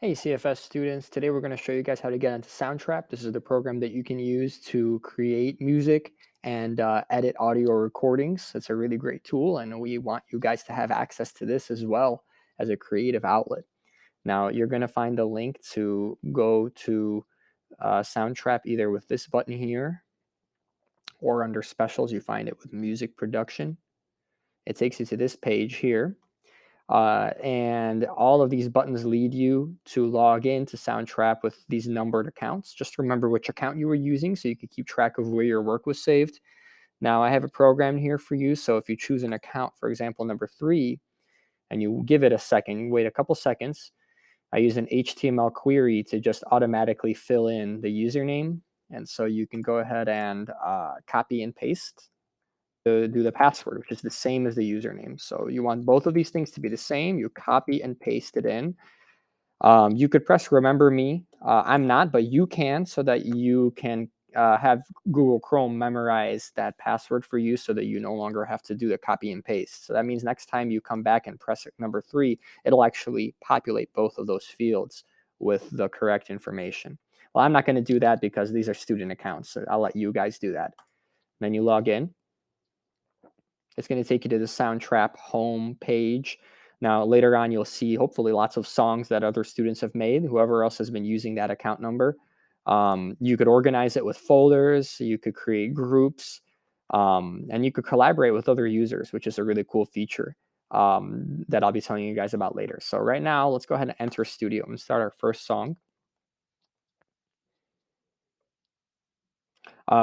Hey CFS students, today we're going to show you guys how to get into Soundtrap. This is the program that you can use to create music and edit audio recordings. It's a really great tool, and we want you guys to have access to this as well as a creative outlet. Now you're going to find the link to go to Soundtrap either with this button here or under specials. You find it with music production. It takes you to this page here. And all of these buttons lead you to log in to Soundtrap with these numbered accounts. Just remember which account you were using so you can keep track of where your work was saved. Now I have a program here for you, so if you choose an account, for example, number 3, and you give it a second, you wait a couple seconds, I use an HTML query to just automatically fill in the username. And so you can go ahead and copy and paste to do the password, which is the same as the username. So you want both of these things to be the same. You copy and paste it in. You could press remember me. I'm not, but you can, so that you can have Google Chrome memorize that password for you so that you no longer have to do the copy and paste. So that means next time you come back and press number 3, it'll actually populate both of those fields with the correct information. Well, I'm not going to do that because these are student accounts, so I'll let you guys do that. Then you log in. It's going to take you to the Soundtrap home page. Now, later on, you'll see hopefully lots of songs that other students have made, whoever else has been using that account number. You could organize it with folders, you could create groups, and you could collaborate with other users, which is a really cool feature that I'll be telling you guys about later. So right now, let's go ahead and enter Studio and start our first song.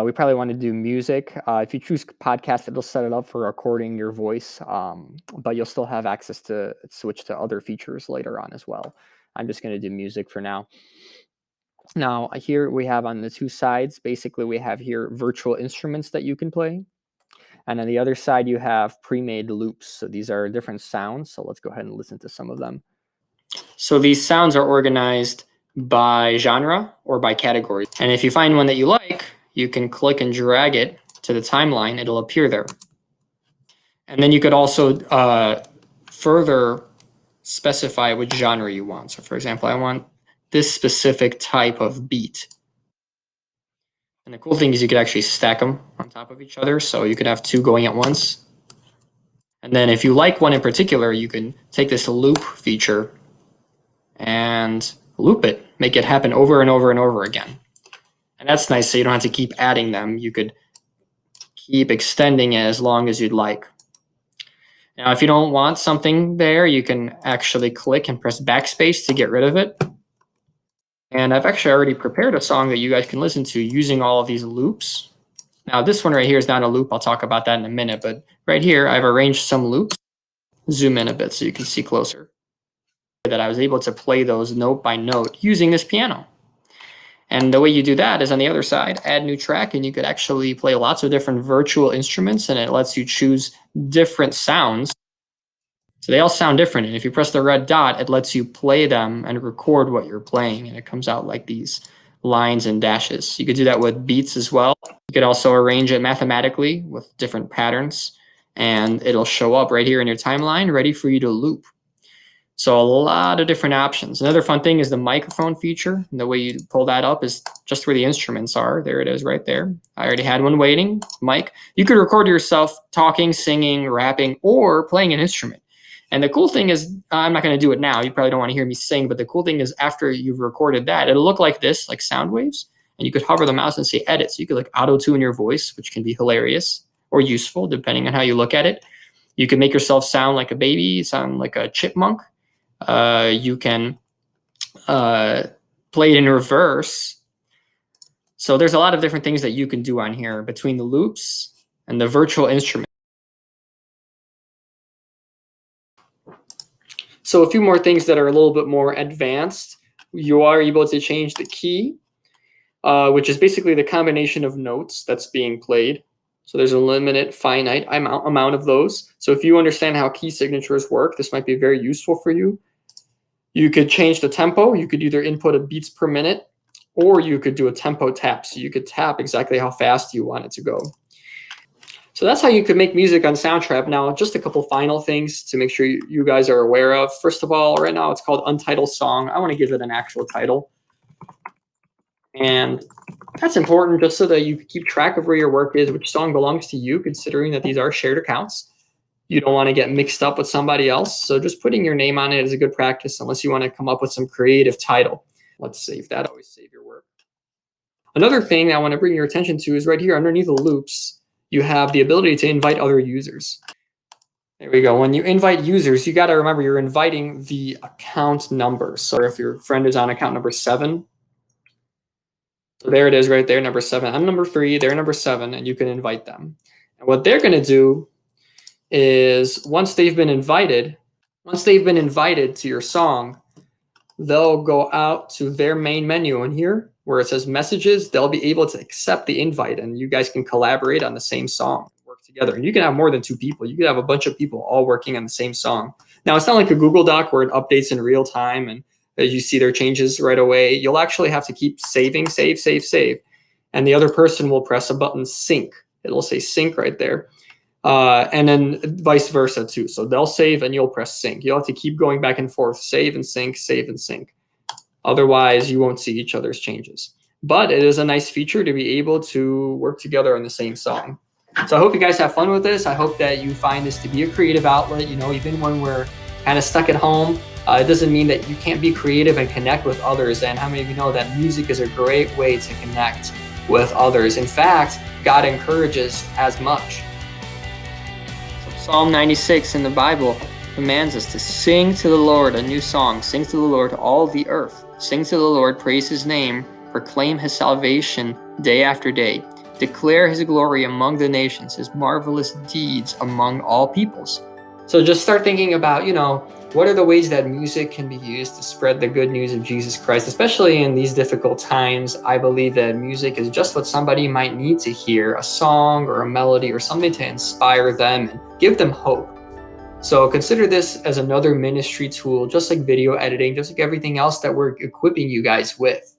We probably want to do music. If you choose podcast, it'll set it up for recording your voice, but you'll still have access to switch to other features later on as well. I'm just going to do music for now. Now, here we have on the two sides, basically we have here virtual instruments that you can play. And on the other side, you have pre-made loops. So these are different sounds. So let's go ahead and listen to some of them. So these sounds are organized by genre or by category. And if you find one that you like, you can click and drag it to the timeline. It'll appear there. And then you could also further specify which genre you want. So for example, I want this specific type of beat. And the cool thing is you could actually stack them on top of each other. So you could have two going at once. And then if you like one in particular, you can take this loop feature and loop it, make it happen over and over and over again. And that's nice, so you don't have to keep adding them. You could keep extending it as long as you'd like. Now, if you don't want something there, you can actually click and press backspace to get rid of it. And I've actually already prepared a song that you guys can listen to using all of these loops. Now, this one right here is not a loop. I'll talk about that in a minute. But right here, I've arranged some loops. Zoom in a bit so you can see closer. That I was able to play those note by note using this piano. And the way you do that is on the other side, add new track, and you could actually play lots of different virtual instruments, and it lets you choose different sounds. So they all sound different. And if you press the red dot, it lets you play them and record what you're playing. And it comes out like these lines and dashes. You could do that with beats as well. You could also arrange it mathematically with different patterns, and it'll show up right here in your timeline, ready for you to loop. So a lot of different options. Another fun thing is the microphone feature. And the way you pull that up is just where the instruments are. There it is right there. I already had one waiting, mic. You could record yourself talking, singing, rapping, or playing an instrument. And the cool thing is, I'm not going to do it now. You probably don't want to hear me sing, but the cool thing is after you've recorded that, it'll look like this, like sound waves. And you could hover the mouse and say edit. So you could like auto-tune your voice, which can be hilarious or useful depending on how you look at it. You can make yourself sound like a baby, sound like a chipmunk. You can play it in reverse. So there's a lot of different things that you can do on here between the loops and the virtual instrument. So a few more things that are a little bit more advanced. You are able to change the key, which is basically the combination of notes that's being played. So there's a limited, finite amount of those. So if you understand how key signatures work, this might be very useful for you. You could change the tempo. You could either input a beats per minute, or you could do a tempo tap. So you could tap exactly how fast you want it to go. So that's how you could make music on Soundtrap. Now, just a couple final things to make sure you guys are aware of. First of all, right now it's called Untitled Song. I want to give it an actual title. And that's important just so that you keep track of where your work is, which song belongs to you, considering that these are shared accounts. You don't want to get mixed up with somebody else. So just putting your name on it is a good practice unless you want to come up with some creative title. Let's save that. Always save your work. Another thing I want to bring your attention to is right here underneath the loops, you have the ability to invite other users. There we go. When you invite users, you got to remember you're inviting the account number. So if your friend is on account number 7, so there it is right there, number 7. I'm number 3, they're number 7, and you can invite them. And what they're going to do is once they've been invited to your song, they'll go out to their main menu in here where it says messages. They'll be able to accept the invite, and you guys can collaborate on the same song, work together. And you can have more than 2 people. You could have a bunch of people all working on the same song. Now, it's not like a Google Doc where it updates in real time and you see their changes right away. You'll actually have to keep saving, save. And the other person will press a button sync. It'll say sync right there. And then vice versa too. So they'll save and you'll press sync. You'll have to keep going back and forth, save and sync, save and sync. Otherwise, you won't see each other's changes. But it is a nice feature to be able to work together on the same song. So I hope you guys have fun with this. I hope that you find this to be a creative outlet. You know, even when we're kind of stuck at home, it doesn't mean that you can't be creative and connect with others. And how many of you know that music is a great way to connect with others? In fact, God encourages as much. Psalm 96 in the Bible commands us to sing to the Lord a new song. Sing to the Lord, all the earth. Sing to the Lord, praise his name, proclaim his salvation day after day. Declare his glory among the nations, his marvelous deeds among all peoples. So just start thinking about, what are the ways that music can be used to spread the good news of Jesus Christ, especially in these difficult times. I believe that music is just what somebody might need to hear, a song or a melody or something to inspire them and give them hope. So consider this as another ministry tool, just like video editing, just like everything else that we're equipping you guys with.